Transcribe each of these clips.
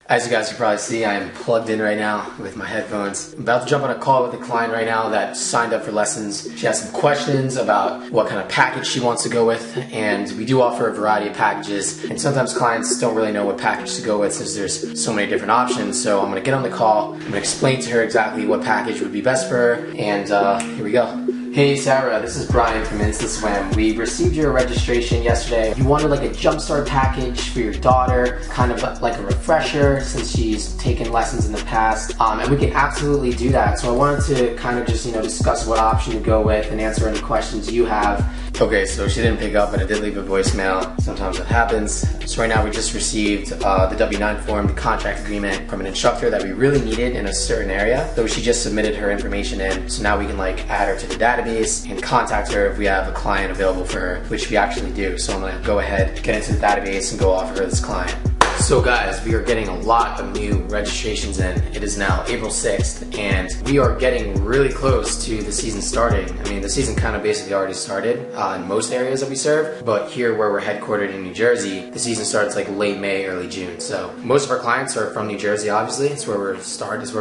As you guys can probably see, I am plugged in right now with my headphones. I'm about to jump on a call with a client right now that signed up for lessons. She has some questions about what kind of package she wants to go with, and we do offer a variety of packages, and sometimes clients don't really know what package to go with since there's so many different options. So I'm going to get on the call, I'm going to explain to her exactly what package would be best for her, and here we go. Hey Sarah, this is Brian from InstaSwim. We received your registration yesterday. You wanted like a jumpstart package for your daughter, kind of like a refresher since she's taken lessons in the past, and we can absolutely do that. So I wanted to kind of just, discuss what option to go with and answer any questions you have. Okay, so she didn't pick up, but I did leave a voicemail. Sometimes that happens. So right now we just received the W-9 form, the contract agreement from an instructor that we really needed in a certain area. So she just submitted her information in, so now we can add her to the database and contact her if we have a client available for her, which we actually do. So I'm gonna go ahead, get into the database and go offer her this client. So guys, we are getting a lot of new registrations in. It is now April 6th and we are getting really close to the season starting. I mean, the season kind of basically already started in most areas that we serve, but here where we're headquartered in New Jersey, the season starts like late May, early June. So most of our clients are from New Jersey, obviously. It's where we started, it's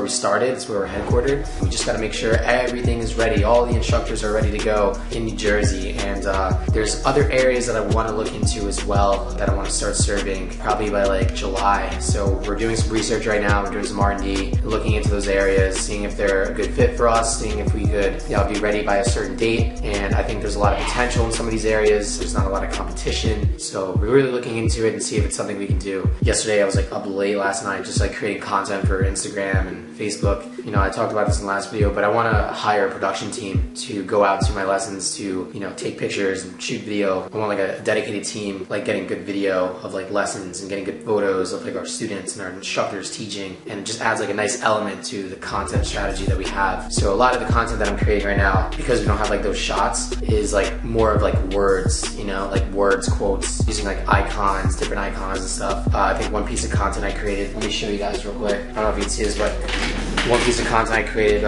where we're headquartered. We just gotta make sure everything is ready. All the instructors are ready to go in New Jersey, and there's other areas that I wanna look into as well that I wanna start serving probably by July. So we're doing some research right now, we're doing some R&D, looking into those areas, seeing if they're a good fit for us, seeing if we could be ready by a certain date. And I think there's a lot of potential in some of these areas. There's not a lot of competition, so we're really looking into it and see if it's something we can do. Yesterday I was up late last night just creating content for Instagram and Facebook. I talked about this in the last video, but I want to hire a production team to go out to my lessons to take pictures and shoot video. I want a dedicated team getting good video of lessons and getting good photos of our students and our instructors teaching, and it just adds a nice element to the content strategy that we have. So a lot of the content that I'm creating right now, because we don't have those shots, is more of words, words, quotes, using icons, different icons and stuff. I think one piece of content I created, let me show you guys real quick. I don't know if you can see this, but one piece of content I created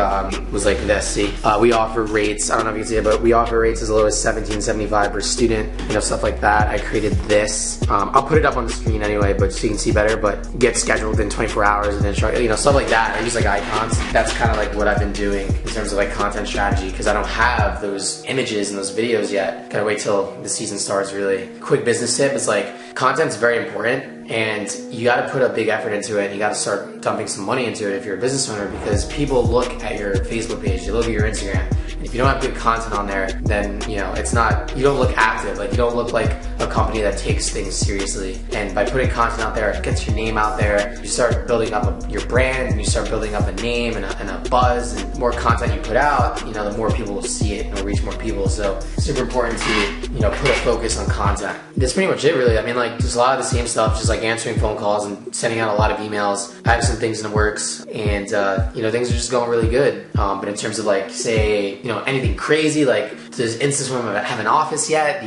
was this. See, we offer rates, I don't know if you can see it, but we offer rates as low as $17.75 per student, stuff like that. I created this. I'll put it up on the screen anyway, but so you can see better, but get scheduled within 24 hours and then stuff like that. I use icons. That's kind of what I've been doing in terms of content strategy, because I don't have those images and those videos yet. Gotta wait till the season starts, really. Quick business tip is content's very important, and you got to put a big effort into it, and you got to start dumping some money into it if you're a business owner, because people look at your Facebook page, they look at your Instagram, and if you don't have good content on there, then it's not, you don't look active, you don't look like a company that takes things seriously. And by putting content out there, it gets your name out there, you start building up your brand, and you start building up a name and a buzz, and the more content you put out, the more people will see it and it'll reach more people. So it's super important to put a focus on content. That's pretty much it, really. I mean, just a lot of the same stuff, just answering phone calls and sending out a lot of emails. I have some things in the works, and things are just going really good. But in terms of say anything crazy, does InstaSwim have an office yet?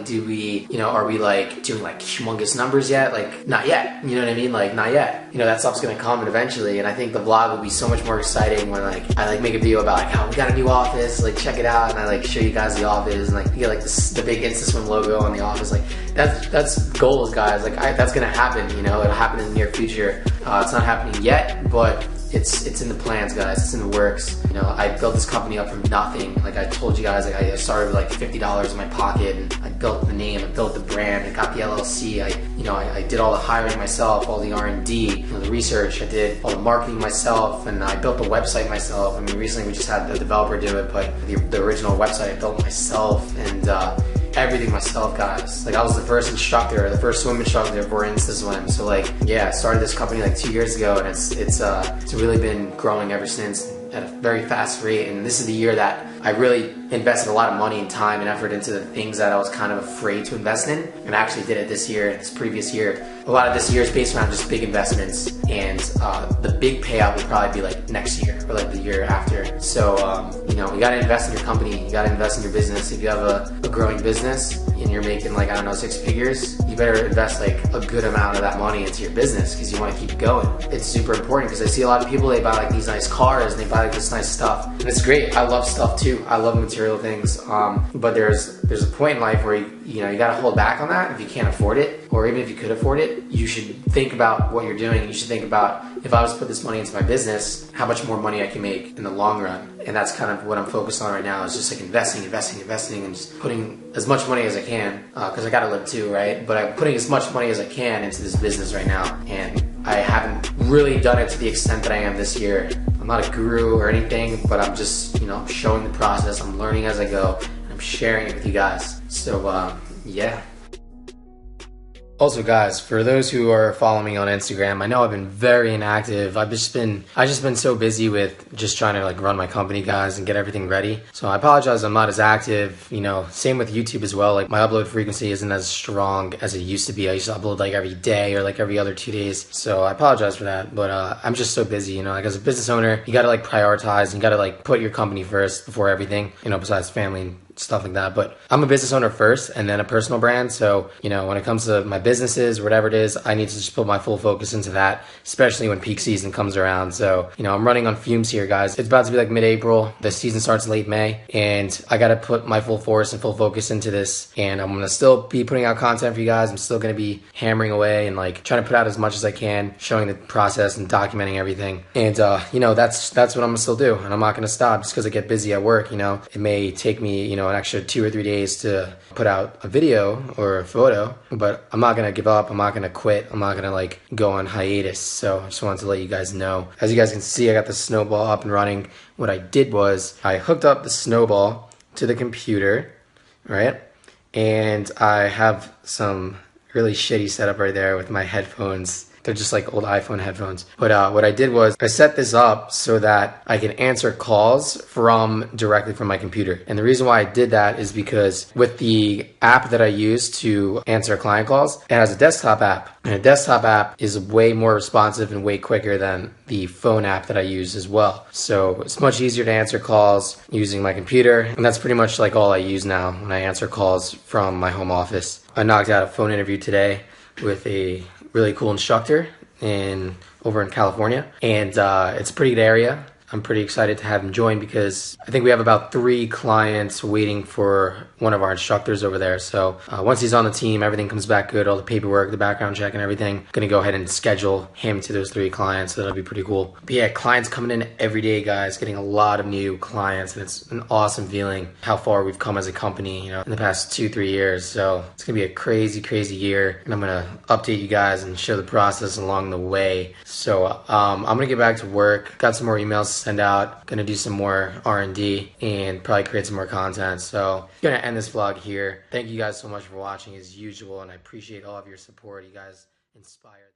Do we are we doing humongous numbers yet? Not yet. You know what I mean? Not yet. That stuff's gonna come eventually, and I think the vlog will be so much more exciting when I make a video about how we got a new office, check it out, and I show you guys the office, and you get the big InstaSwim logo on the office. That's goals, guys. That's gonna happen. It'll happen in the near future. It's not happening yet, but it's in the plans, guys. It's in the works. I built this company up from nothing. I told you guys, I started with $50 in my pocket, and I built the name, I built the brand, I got the LLC. I did all the hiring myself, all the R&D, the research. I did all the marketing myself, and I built the website myself. I mean, recently we just had the developer do it, but the original website I built myself, and everything myself, guys. I was the first instructor, the first swim instructor for InstaSwim. So yeah, I started this company 2 years ago, and it's really been growing ever since at a very fast rate. And this is the year that I really invested a lot of money and time and effort into the things that I was kind of afraid to invest in, and I actually did it this year, this previous year. A lot of this year is based around just big investments, and the big payout will probably be next year or the year after. So you gotta invest in your company, you gotta invest in your business. If you have a growing business and you're making I don't know, 6 figures, you better invest a good amount of that money into your business, because you want to keep it going. It's super important, because I see a lot of people, they buy these nice cars and they buy this nice stuff, and it's great. I love stuff too. I love material things, but there's there's a point in life where you know, you got to hold back on that if you can't afford it, or even if you could afford it, you should think about what you're doing. You should think about, if I was to put this money into my business, how much more money I can make in the long run. And that's kind of what I'm focused on right now, is just like investing, and just putting as much money as I can, because I gotta live too, right? But I'm putting as much money as I can into this business right now, and I haven't really done it to the extent that I am this year. I'm not a guru or anything, but I'm just, you know, showing the process. I'm learning as I go, and I'm sharing it with you guys. So yeah. Also guys, for those who are following me on Instagram, I know I've been very inactive. I've just been so busy with just trying to like run my company, guys, and get everything ready. So I apologize I'm not as active, you know, same with YouTube as well. Like my upload frequency isn't as strong as it used to be. I used to upload like every day or like every other 2 days. So I apologize for that, but I'm just so busy, you know, like as a business owner, you gotta like prioritize, you gotta like put your company first before everything, you know, besides family and stuff like that. But I'm a business owner first and then a personal brand. So, you know, when it comes to my businesses or whatever it is, I need to just put my full focus into that, especially when peak season comes around. So, you know, I'm running on fumes here, guys. It's about to be like mid-April. The season starts late May, and I got to put my full force and full focus into this. And I'm going to still be putting out content for you guys. I'm still going to be hammering away and like trying to put out as much as I can, showing the process and documenting everything. And, you know, that's what I'm going to still do. And I'm not going to stop just because I get busy at work. You know, it may take me, you know, an extra 2 or 3 days to put out a video or a photo, but I'm not gonna give up. I'm not gonna quit. I'm not gonna like go on hiatus. So I just wanted to let you guys know. As you guys can see, I got the snowball up and running. What I did was I hooked up the snowball to the computer, right? And I have some really shitty setup right there with my headphones. They're just like old iPhone headphones. But what I did was I set this up so that I can answer calls directly from my computer. And the reason why I did that is because with the app that I use to answer client calls, it has a desktop app. And a desktop app is way more responsive and way quicker than the phone app that I use as well. So it's much easier to answer calls using my computer. And that's pretty much like all I use now when I answer calls from my home office. I knocked out a phone interview today with a really cool instructor over in California, and it's a pretty good area. I'm pretty excited to have him join because I think we have about 3 clients waiting for one of our instructors over there. So once he's on the team, everything comes back good, all the paperwork, the background check and everything. I'm gonna go ahead and schedule him to those 3 clients, so that'll be pretty cool. But yeah, clients coming in every day, guys, getting a lot of new clients, and it's an awesome feeling how far we've come as a company, you know, in the past 2-3 years. So it's gonna be a crazy, crazy year, and I'm gonna update you guys and show the process along the way. So I'm gonna get back to work. Got some more emails send out, gonna do some more R&D and probably create some more content. So gonna end this vlog here. Thank you guys so much for watching as usual, and I appreciate all of your support. You guys inspire